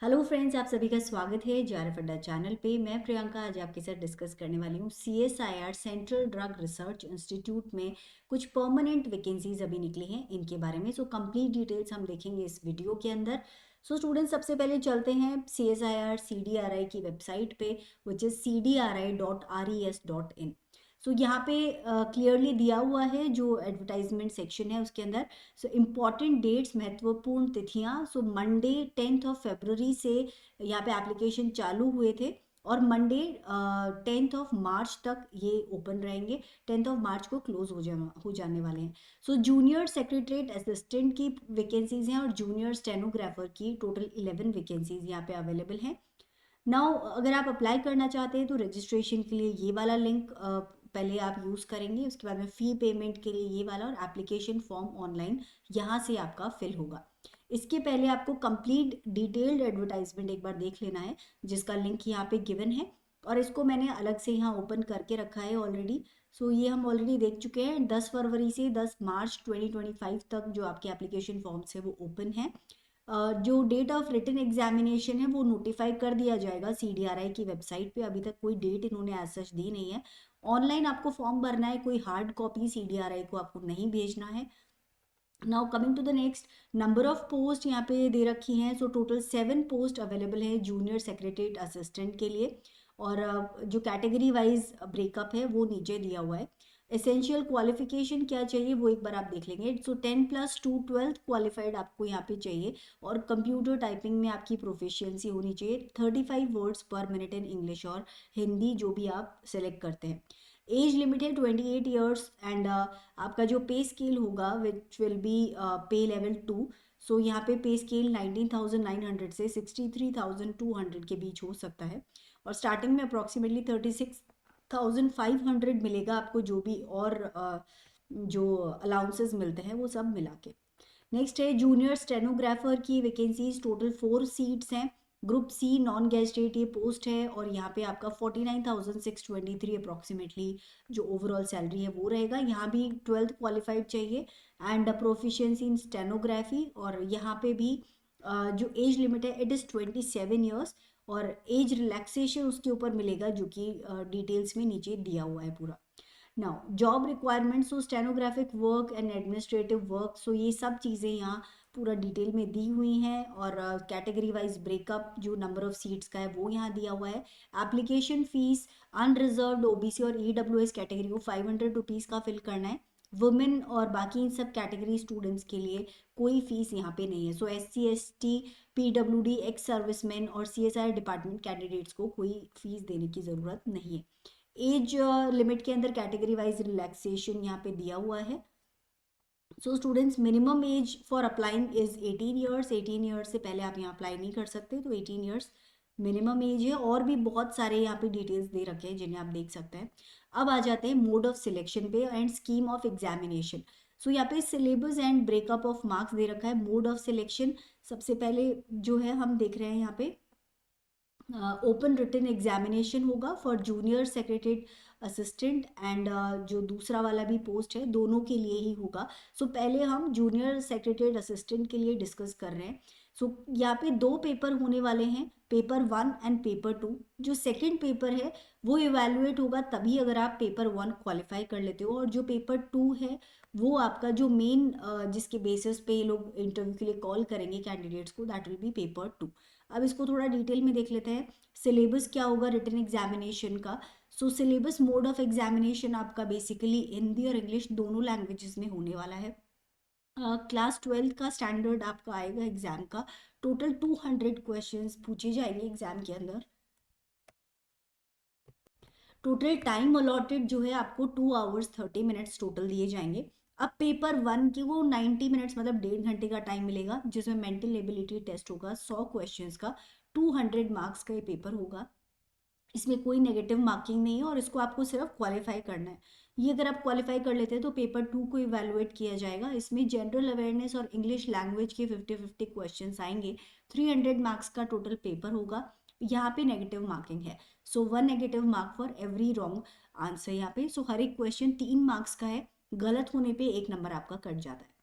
Hello friends, आप सभी का स्वागत है जेआरएफ अड्डा चैनल पे। मैं प्रियंका आज आपके साथ डिस्कस करने वाली हूँ CSIR central drug research institute में कुछ परमानेंट वैकेंसीज अभी निकली हैं इनके बारे में। कंप्लीट डिटेल्स हम देखेंगे इस वीडियो के अंदर। स्टूडेंट्स, सबसे पहले चलते हैं सीएसआईआर सीडीआरआई की वेबसाइट पे, विच इज़ cdri.res.in। यहाँ पे क्लियरली दिया हुआ है जो एडवर्टाइजमेंट सेक्शन है उसके अंदर। इम्पॉर्टेंट डेट्स, महत्वपूर्ण तिथियां। मंडे 10 फरवरी से यहाँ पे एप्लीकेशन चालू हुए थे और मंडे 10 मार्च तक ये ओपन रहेंगे। 10 मार्च को क्लोज हो जाने वाले हैं। जूनियर सेक्रेटरीट असिस्टेंट की वैकेंसीज हैं और जूनियर स्टेनोग्राफर की टोटल 11 वैकेंसीज यहाँ पे अवेलेबल हैं। नाउ अगर आप अप्लाई करना चाहते हैं तो रजिस्ट्रेशन के लिए ये वाला लिंक पहले आप यूज़ करेंगे, उसके बाद में फ़ी पेमेंट के लिए ये वाला, और एप्लीकेशन फॉर्म ऑनलाइन यहाँ से आपका फिल होगा। इसके पहले आपको कंप्लीट डिटेल्ड एडवर्टाइजमेंट एक बार देख लेना है, जिसका लिंक यहाँ पे गिवन है और इसको मैंने अलग से यहाँ ओपन करके रखा है ऑलरेडी। ये हम ऑलरेडी देख चुके हैं। 10 फरवरी से 10 मार्च 2025 तक जो आपके एप्लीकेशन फॉर्म्स है वो ओपन है। जो डेट ऑफ रिटन एग्जामिनेशन है वो नोटिफाई कर दिया जाएगा सीडीआरआई की वेबसाइट पे। अभी तक कोई डेट इन्होंने एज सच दी नहीं है। ऑनलाइन आपको फॉर्म भरना है, कोई हार्ड कॉपी सीडीआरआई को आपको नहीं भेजना है। Now coming to the next, number of post यहाँ पे दे रखी हैं। टोटल 7 पोस्ट अवेलेबल है जूनियर सेक्रेटरीट असिस्टेंट के लिए। और जो कैटेगरी वाइज ब्रेकअप है वो नीचे दिया हुआ है। एसेंशियल क्वालिफिकेशन क्या चाहिए वो एक बार आप देख लेंगे। 10+2 12th क्वालिफाइड आपको यहाँ पे चाहिए और कंप्यूटर टाइपिंग में आपकी प्रोफिशिएंसी होनी चाहिए। 35 वर्ड्स पर मिनट इन इंग्लिश और हिंदी, जो भी आप सेलेक्ट करते हैं। एज लिमिट है 28 ईयर्स एंड आपका जो पे स्केल होगा विच विल बी पे लेवल 2। यहाँ पे पे स्केल 19,900 से 63,200 के बीच हो सकता है और स्टार्टिंग में अप्रॉक्सीमेटली 36,500 मिलेगा आपको, जो भी और जो अलाउंसेस मिलते हैं वो सब मिला के। नेक्स्ट है जूनियर स्टेनोग्राफर की वैकेंसीज। टोटल 4 सीट्स हैं। ग्रुप सी नॉन गेस्टेड ये पोस्ट है और यहाँ पे आपका 49,623 अप्रॉक्सीमेटली जो ओवरऑल सैलरी है वो रहेगा। यहाँ भी 12th क्वालिफाइड चाहिए एंड प्रोफिशिएंसी इन स्टेनोग्राफी। और यहाँ पे भी जो एज लिमिट है इट इज़ 27 ईयर्स और एज रिलैक्सेशन उसके ऊपर मिलेगा, जो कि डिटेल्स में नीचे दिया हुआ है पूरा। Now job requirements, stenographic work and administrative work, ये सब चीज़ें यहाँ पूरा डिटेल में दी हुई हैं। और कैटेगरी वाइज ब्रेकअप जो नंबर ऑफ सीट्स का है वो यहाँ दिया हुआ है। एप्लीकेशन फीस अनरिजर्व्ड ओबीसी और ईडब्ल्यूएस कैटेगरी को 500 रुपीज़ का फिल करना है। वुमेन और बाकी इन सब कैटेगरी स्टूडेंट्स के लिए कोई फीस यहाँ पे नहीं है। SC ST PWD ex serviceman और CSI डिपार्टमेंट कैंडिडेट्स को कोई फीस देने की ज़रूरत नहीं है। एज लिमिट के अंदर कैटेगरी वाइज रिलैक्सेशन यहाँ पे दिया हुआ है। Students, minimum age for applying is 18 years. 18 years से पहले आप यहाँ अप्लाई नहीं कर सकते, तो 18 ईयर्स मिनिमम एज है। और भी बहुत सारे यहाँ पे डिटेल्स दे रखे हैं जिन्हें आप देख सकते हैं। अब आ जाते हैं मोड ऑफ सिलेक्शन पे एंड स्कीम ऑफ एग्जामिनेशन। यहाँ पे syllabus and breakup of marks दे रखा है। मोड ऑफ सिलेक्शन सबसे पहले जो है हम देख रहे हैं यहाँ पे ओपन रिटन एग्जामिनेशन होगा for junior secretariat assistant and जो दूसरा वाला भी पोस्ट है दोनों के लिए ही होगा। पहले हम जूनियर सेक्रेटरीट असिस्टेंट के लिए डिस्कस कर रहे हैं। यहाँ पे 2 पेपर होने वाले हैं, पेपर 1 एंड पेपर 2। जो सेकंड पेपर है वो इवेलुएट होगा तभी अगर आप पेपर 1 क्वालिफाई कर लेते हो, और जो पेपर 2 है वो आपका जो मेन जिसके बेसिस पे ये लोग इंटरव्यू के लिए कॉल करेंगे कैंडिडेट्स को, दैट विल बी पेपर 2। अब इसको थोड़ा डिटेल में देख लेते हैं। सिलेबस क्या होगा रिटन एग्जामिनेशन का। सिलेबस मोड ऑफ एग्जामिनेशन आपका बेसिकली हिंदी और इंग्लिश दोनों लैंग्वेजेस में होने वाला है। क्लास 12th का स्टैंडर्ड आपका आएगा एग्जाम का। टोटल 200 क्वेश्चंस पूछे जाएंगे एग्जाम के अंदर। टोटल टाइम अलॉटेड जो है आपको 2 आवर्स 30 मिनट्स टोटल दिए जाएंगे। अब पेपर 1 की वो 90 मिनट्स मतलब 1.5 घंटे का टाइम मिलेगा, जिसमें मेंटल एबिलिटी टेस्ट होगा 100 क्वेश्चंस का। 200 मार्क्स का ये पेपर होगा। इसमें कोई नेगेटिव मार्किंग नहीं है और इसको आपको सिर्फ क्वालिफाई करना है। ये अगर आप क्वालिफाई कर लेते हैं तो पेपर 2 को इवेलुएट किया जाएगा। इसमें जनरल अवेयरनेस और इंग्लिश लैंग्वेज के 50-50 क्वेश्चन आएंगे। 300 मार्क्स का टोटल पेपर होगा। यहाँ पे नेगेटिव मार्किंग है, 1 negative mark for every wrong answer यहाँ पे। हर एक क्वेश्चन 3 मार्क्स का है, गलत होने पे 1 नंबर आपका कट जाता है।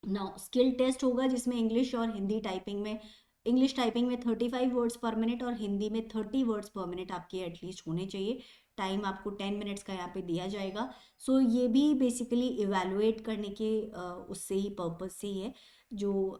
नाउ स्किल टेस्ट होगा जिसमें इंग्लिश और हिंदी टाइपिंग में इंग्लिश टाइपिंग में 35 वर्ड्स पर मिनट और हिंदी में 30 वर्ड्स पर मिनट आपके एटलीस्ट होने चाहिए। टाइम आपको 10 मिनट्स का यहाँ पे दिया जाएगा। सो ये भी बेसिकली इवेलुएट करने के उससे ही पर्पज से ही है जो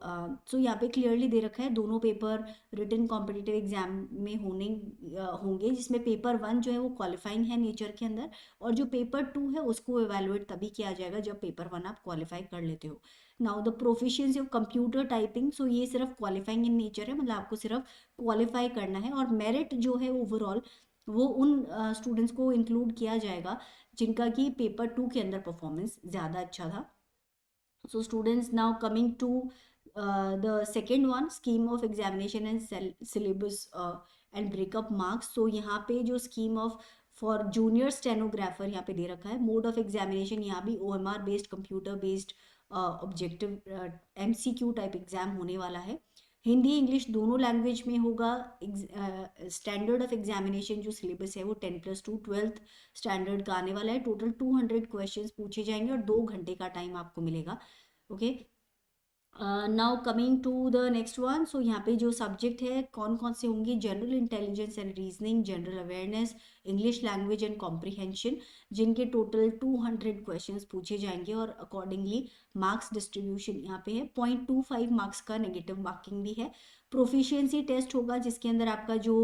सो यहाँ पे क्लियरली दे रखा है दोनों पेपर रिटन कॉम्पिटिटिव एग्जाम में होंगे, जिसमें पेपर 1 जो है वो क्वालिफाइंग है नेचर के अंदर, और जो पेपर 2 है उसको इवेलुएट तभी किया जाएगा जब पेपर 1 आप क्वालिफाई कर लेते हो। Now the proficiency of computer typing, so ये सिर्फ क्वालिफाइंग इन नेचर है, मतलब आपको सिर्फ क्वालिफाई करना है, और मेरिट जो है ओवरऑल वो उन स्टूडेंट्स को इंक्लूड किया जाएगा जिनका कि पेपर 2 के अंदर परफॉर्मेंस ज़्यादा अच्छा था। So students, now coming to the second one, scheme of examination and syllabus and breakup marks. So यहाँ पे जो scheme of for junior stenographer यहाँ पे दे रखा है, mode of examination यहाँ भी OMR based computer based objective MCQ type exam होने वाला है। हिंदी इंग्लिश दोनों लैंग्वेज में होगा। स्टैंडर्ड ऑफ एग्जामिनेशन जो सिलेबस है वो 10+2 12th स्टैंडर्ड का आने वाला है। टोटल 200 क्वेश्चंस पूछे जाएंगे और 2 घंटे का टाइम आपको मिलेगा। Okay, now coming to the next one. So यहाँ पे जो सब्जेक्ट है कौन कौन से होंगे, general intelligence and reasoning, general awareness, English language and comprehension, जिनके टोटल 200 क्वेश्चंस पूछे जाएंगे और अकॉर्डिंगली मार्क्स डिस्ट्रीब्यूशन यहाँ पे है। 0.25 मार्क्स का नेगेटिव मार्किंग भी है। प्रोफिशिएंसी टेस्ट होगा जिसके अंदर आपका जो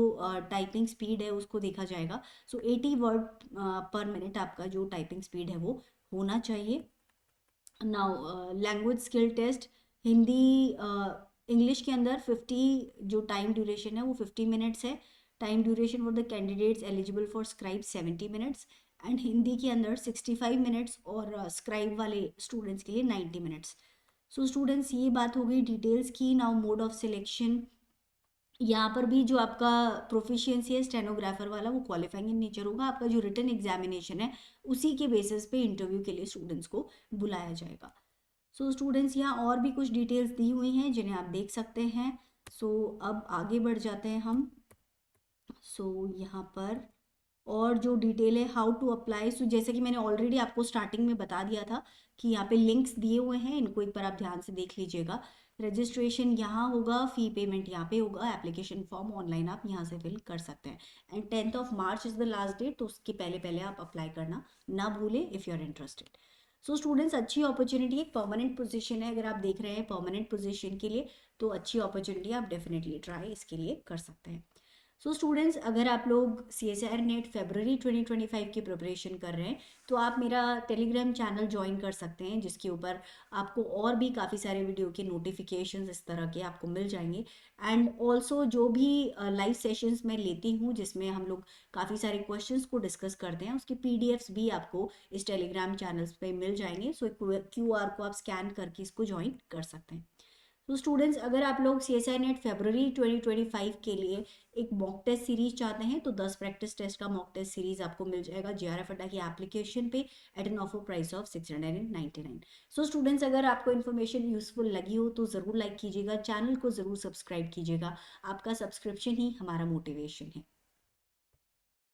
टाइपिंग स्पीड है उसको देखा जाएगा। सो 80 वर्ड पर मिनट आपका जो टाइपिंग स्पीड है वो होना चाहिए। Now language skill test, Hindi English के अंदर 50 जो टाइम ड्यूरेशन है वो 50 मिनट्स है। Time duration for the candidates eligible for scribe 70 minutes, and Hindi के अंदर 65 मिनट्स और स्क्राइब वाले स्टूडेंट्स के लिए 90 मिनट्स। सो स्टूडेंट्स ये बात हो गई डिटेल्स की। नाउ मोड ऑफ सिलेक्शन, यहाँ पर भी जो आपका प्रोफिशिएंसी है स्टेनोग्राफर वाला वो क्वालिफाइंग इन नेचर होगा। आपका जो रिटन एग्जामिनेशन है उसी के बेसिस पे इंटरव्यू के लिए स्टूडेंट्स को बुलाया जाएगा। सो स्टूडेंट्स यहाँ और भी कुछ डिटेल्स दी हुई हैं जिन्हें आप देख सकते हैं। सो अब आगे बढ़ जाते हैं हम। सो यहाँ पर और जो डिटेल है हाउ टू अप्लाई, सो जैसे कि मैंने ऑलरेडी आपको स्टार्टिंग में बता दिया था कि यहाँ पे लिंक्स दिए हुए हैं, इनको एक बार आप ध्यान से देख लीजिएगा। रजिस्ट्रेशन यहाँ होगा, फी पेमेंट यहाँ पे होगा, एप्लीकेशन फॉर्म ऑनलाइन आप यहाँ से फिल कर सकते हैं, and 10th March is the last date, तो उसके पहले पहले आप अप्लाई करना ना भूलें if you are interested. So students अच्छी अपॉर्चुनिटी, एक परमानेंट पोजीशन है, अगर आप देख रहे हैं परमानेंट पोजीशन के लिए तो अच्छी अपॉर्चुनिटी, आप डेफिनेटली ट्राई इसके लिए कर सकते हैं। सो स्टूडेंट्स अगर आप लोग CSIR नेट फरवरी 2025 की प्रिपरेशन कर रहे हैं तो आप मेरा टेलीग्राम चैनल ज्वाइन कर सकते हैं, जिसके ऊपर आपको और भी काफ़ी सारे वीडियो के नोटिफिकेशंस इस तरह के आपको मिल जाएंगे, एंड ऑल्सो जो भी लाइव सेशंस मैं लेती हूँ जिसमें हम लोग काफ़ी सारे क्वेश्चंस को डिस्कस करते हैं, उसके PDFs भी आपको इस टेलीग्राम चैनल्स पे मिल जाएंगे। सो QR को आप स्कैन करके इसको ज्वाइन कर सकते हैं। तो स्टूडेंट्स अगर आप लोग CSI नेट फरवरी 2025 के लिए एक मॉक टेस्ट सीरीज चाहते हैं तो 10 प्रैक्टिस टेस्ट का मॉक टेस्ट सीरीज आपको मिल जाएगा JRF अड्डा की एप्लीकेशन पे at an offer price of 699। So students अगर आपको इन्फॉर्मेशन यूजफुल लगी हो तो ज़रूर लाइक कीजिएगा, चैनल को ज़रूर सब्सक्राइब कीजिएगा। आपका सब्सक्रिप्शन ही हमारा मोटिवेशन है।